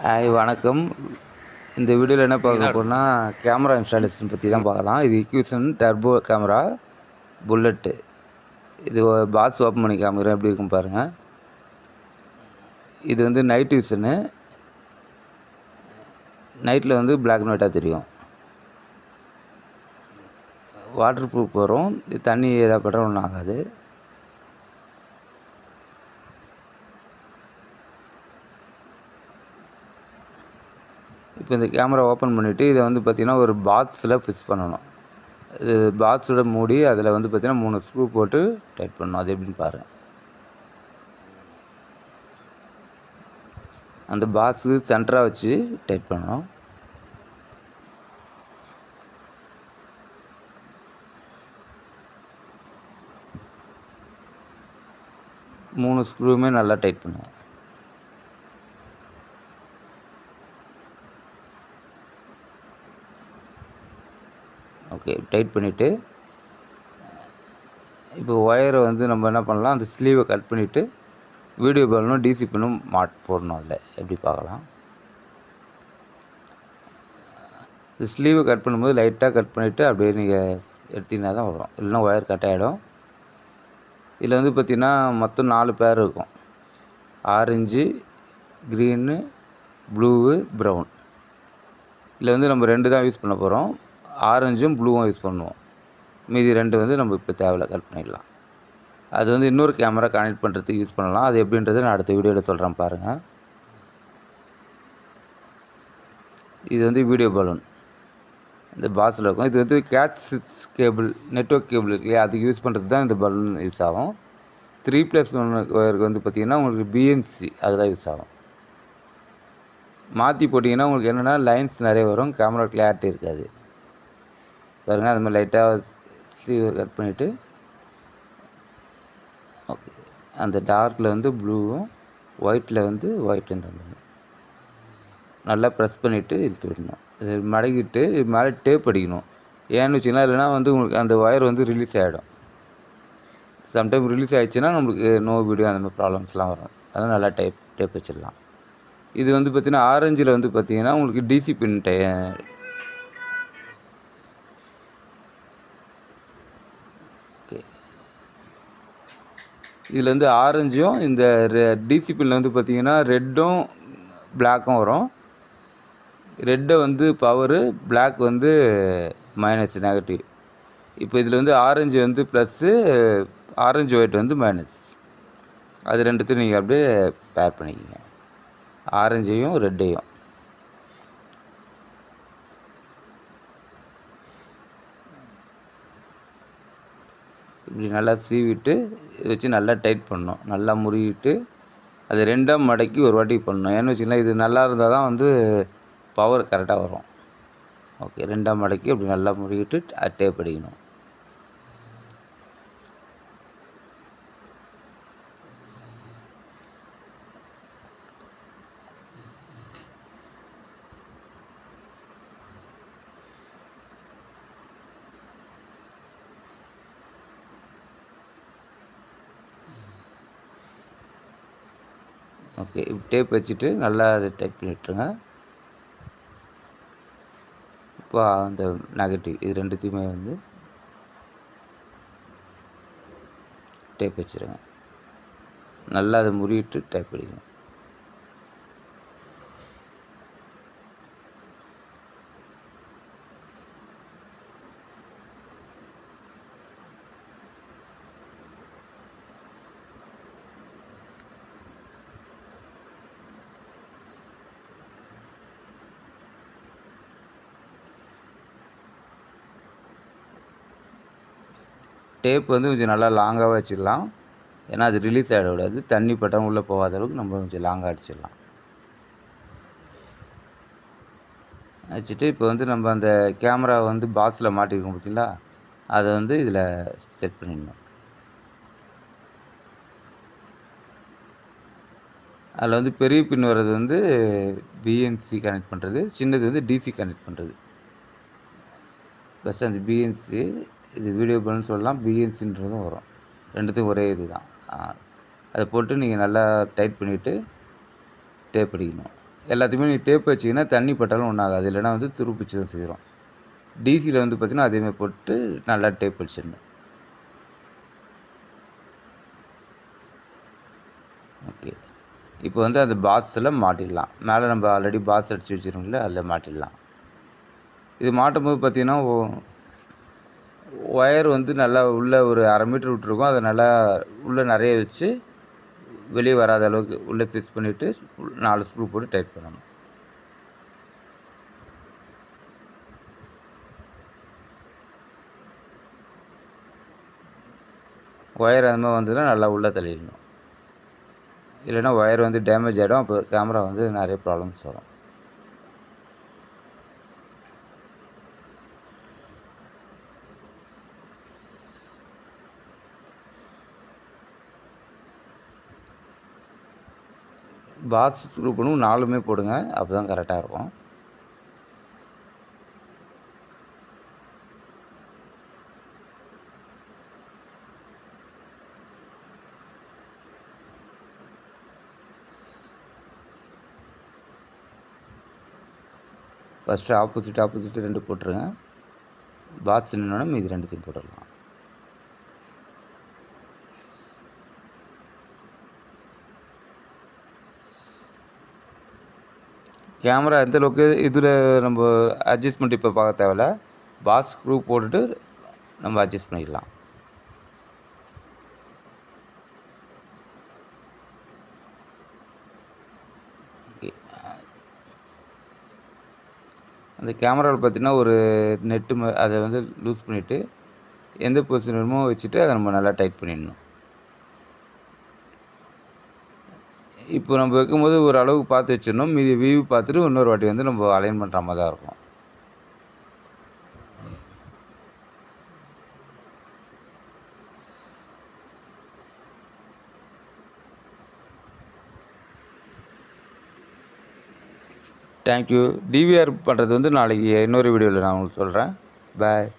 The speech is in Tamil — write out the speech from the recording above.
ஹாய் வணக்கம். இந்த வீடியோவில் என்ன பார்க்க போகிறோம்னா கேமரா இன்ஸ்டாலேஷன் பற்றி தான் பார்க்கலாம். இது இக்யூசன் டர்போ கேமரா புல்லட்டு. இது பாக்ஸ் ஓப்பன் பண்ணி காமிக்கிறேன், எப்படி இருக்கும் பாருங்கள். இது வந்து நைட் விஷனு. நைட்டில் வந்து பிளாக் அண்ட் ஒயிட்டாக தெரியும். வாட்டர் ப்ரூஃப் வரும். இது தண்ணி எதாவது பட்டாலும் ஒன்றும் ஆகாது. இப்போ இந்த கேமரா ஓப்பன் பண்ணிவிட்டு இதை வந்து பார்த்திங்கன்னா ஒரு பாக்ஸில் ஃபிக்ஸ் பண்ணணும். இது பாக்ஸோட மூடி, அதில் வந்து பார்த்திங்கன்னா 3 ஸ்க்ரூ போட்டு டைட் பண்ணணும். அது எப்படின்னு பாருங்கள். அந்த பாக்ஸு சென்டராக வச்சு டைட் பண்ணணும். மூணு ஸ்க்ரூவுமே நல்லா டைட் பண்ணுங்கள். ஓகே, டைட் பண்ணிவிட்டு இப்போ ஒயரை வந்து நம்ம என்ன பண்ணலாம், அந்த ஸ்லீவை கட் பண்ணிவிட்டு வீடியோ பலனும் டிசி பின்னும் போடணும். அதில் எப்படி பார்க்கலாம். இந்த ஸ்லீவை கட் பண்ணும்போது லைட்டாக கட் பண்ணிவிட்டு அப்படியே நீங்கள் எடுத்திங்கன்னா தான் வரும், இல்லைன்னா ஒயர் கட் ஆகிடும். இதில் வந்து பார்த்திங்கன்னா மொத்தம் 4 பேர் இருக்கும். Orange, green, blue, brown. இதில் வந்து நம்ம 2 தான் யூஸ் பண்ண போகிறோம். ஆரஞ்சும் ப்ளூவும் யூஸ் பண்ணுவோம். மீதி 2 வந்து நம்ம இப்போ தேவையில்ல, கட் பண்ணிடலாம். அது வந்து இன்னொரு கேமரா கனெக்ட் பண்ணுறதுக்கு யூஸ் பண்ணலாம். அது எப்படின்றத நான் அடுத்த வீடியோவில் சொல்கிறேன் பாருங்கள். இது வந்து வீடியோ பலூன் இந்த பாக்ஸில் இருக்கும். இது வந்து கேட்ச் கேபிள், நெட்வொர்க் கேபிள் இருக்கு இல்லையா, அதுக்கு யூஸ் பண்ணுறது தான் இந்த பலூன் யூஸ் ஆகும். 3+1 ஒயருக்கு வந்து பார்த்திங்கன்னா உங்களுக்கு பிஎன்சி அதுதான் யூஸ் ஆகும். மாற்றி போட்டிங்கன்னா உங்களுக்கு என்னென்னா லைன்ஸ் நிறைய வரும், கேமரா கிளாரிட்டி இருக்காது. பாருங்கள், அது மாதிரி லைட்டாக ஸ்லீவை கட் பண்ணிவிட்டு ஓகே, அந்த டார்க்கில் வந்து ப்ளூவும் ஒயிட்டில் வந்து ஒயிட்டும் தந்துடணும். நல்லா ப்ரெஸ் பண்ணிவிட்டு இழுத்து விடணும். இது மடக்கிட்டு மேலே டேப் அடிக்கணும். ஏன்னு வச்சிங்கன்னா, இல்லைனா வந்து உங்களுக்கு அந்த ஒயர் வந்து ரிலீஸ் ஆகிடும். சம்டைம் ரிலீஸ் ஆகிடுச்சுன்னா நம்மளுக்கு நோ வீடியோ அந்த மாதிரி ப்ராப்ளம்ஸ்லாம் வரும். அதனால் நல்லா டேப் வச்சிடலாம். இது வந்து பார்த்திங்கன்னா ஆரஞ்சில் வந்து பார்த்திங்கன்னா உங்களுக்கு டிசி பின் ஓகே, இதில் வந்து ஆரஞ்சும் இந்த டிசி பின்னில் வந்து பார்த்திங்கன்னா ரெட்டும் பிளாக்கும் வரும். ரெட்டை வந்து பவரு, பிளாக் வந்து மைனஸ் நெகட்டிவ். இப்போ இதில் வந்து ஆரஞ்சு வந்து ப்ளஸ்ஸு, ஆரஞ்சு ஒயிட் வந்து மைனஸ். அது ரெண்டுத்தையும் நீங்கள் அப்படியே பேர் பண்ணிக்கிங்க, ஆரஞ்சையும் ரெட்டையும். இப்படி நல்லா சீவிட்டு வச்சு நல்லா டைட் பண்ணணும். நல்லா முறுகிட்டு அது 2ஆக மடக்கி ஒரு வாட்டி பண்ணணும். ஏன்னு வச்சுக்கலாம், இது நல்லா இருந்தால் தான் வந்து பவர் கரெக்டாக வரும். ஓகே, 2ஆக மடக்கி அப்படி நல்லா முறுகிட்டு டேப் அடிக்கணும். ஓகே, இப்போ டேப் வச்சுட்டு நல்லா அதை டைட் பண்ணி விட்டுருங்க. இப்போ அந்த நெகட்டிவ் இது ரெண்டுத்தையுமே வந்து டேப் வச்சுருங்க. நல்லா அதை முறிவிட்டு டேப் அடிக்கணும். டேப் வந்து கொஞ்சம் நல்லா லாங்காக வச்சிடலாம். ஏன்னா அது ரிலீஸ் ஆகிடக்கூடாது. தண்ணி பட்டம் உள்ளே போகாத அளவுக்கு நம்ம கொஞ்சம் லாங்காக அடிச்சிடலாம். வச்சுட்டு இப்போ வந்து நம்ம அந்த கேமரா வந்து பாக்ஸில் மாட்டிருக்கோம் பார்த்தீங்களா, அதை வந்து இதில் செட் பண்ணிடணும். அதில் வந்து பெரிய பின் வர்றது வந்து பிஎன்சி கனெக்ட் பண்ணுறது, சின்னது வந்து டிசி கனெக்ட் பண்ணுறது. ஃபஸ்ட்டு அந்த பிஎன்சி, இது வீடியோ பலூன் சொல்லலாம், பிஎன்சின்றதும் வரும். ரெண்டுத்துக்கும் ஒரே இது தான். அதை போட்டு நீங்கள் நல்லா டைட் பண்ணிவிட்டு டேப் அடிக்கணும். எல்லாத்தையுமே நீ டேப் வச்சிங்கன்னா தண்ணி பட்டாலும் ஒன்றும் ஆகாது, இல்லைனா வந்து துருப்பிடிச்சு தான் செய்கிறோம். டிசியில் வந்து பார்த்திங்கன்னா அதேமாதிரி போட்டு நல்லா டேப் வச்சிடணும். ஓகே, இப்போ வந்து அந்த பாக்ஸில் மாட்டிடலாம். மேலே நம்ம ஆல்ரெடி பாக்ஸ் அடித்து வச்சுருக்கோம்ல, அதில் மாட்டிடலாம். இது மாட்டும் போது பார்த்திங்கன்னா ஒயர் வந்து நல்லா உள்ளே ஒரு 1/2 மீட்டர் விட்டுருக்கும். அதை நல்லா உள்ளே நிறைய வச்சு வெளியே வராத அளவுக்கு உள்ளே ஃபிக்ஸ் பண்ணிவிட்டு 4 ஸ்க்ரூ போட்டு டைட் பண்ணணும். ஒயர் அந்த மாதிரி வந்ததுன்னா நல்லா உள்ளே தள்ளிடணும், இல்லைன்னா ஒயர் வந்து டேமேஜ் ஆகிடும். அப்போ கேமரா வந்து நிறைய ப்ராப்ளம்ஸ் வரும். பாக்ஸ் ஸ்க்ரூ பண்ணும் 4மே போடுங்க, அப்போ தான் கரெக்டாக இருக்கும். ஃபஸ்ட்டு ஆப்போசிட் 2 போட்டுருங்க. பாக்ஸ் நின்னோடனே மீதி 2த்தையும் போட்டுடலாம். கேமரா எந்த அளவுக்கு இதில் நம்ம அட்ஜஸ்ட்மெண்ட் இப்போ பார்க்க தேவையில்ல. பாக்ஸ் ஸ்க்ரூ போட்டுட்டு நம்ம அட்ஜஸ்ட் பண்ணிக்கலாம். அந்த கேமராவில் பார்த்திங்கன்னா ஒரு நெட்டு அதை வந்து லூஸ் பண்ணிவிட்டு எந்த பொசிஷன் வேணுமோ வச்சுட்டு அதை நம்ம நல்லா டைட் பண்ணிடணும். இப்போ நம்ம வைக்கும்போது ஒரு அளவுக்கு பார்த்து வச்சிடணும். மீதி வியூ பார்த்துட்டு இன்னொரு வாட்டி வந்து நம்ம அலைன் பண்ணுற மாதிரி தான் இருக்கும். தேங்க்யூ. டிவிஆர் பண்ணுறது வந்து நாளைக்கு இன்னொரு வீடியோவில் நான் உங்களுக்கு சொல்கிறேன். பாய்.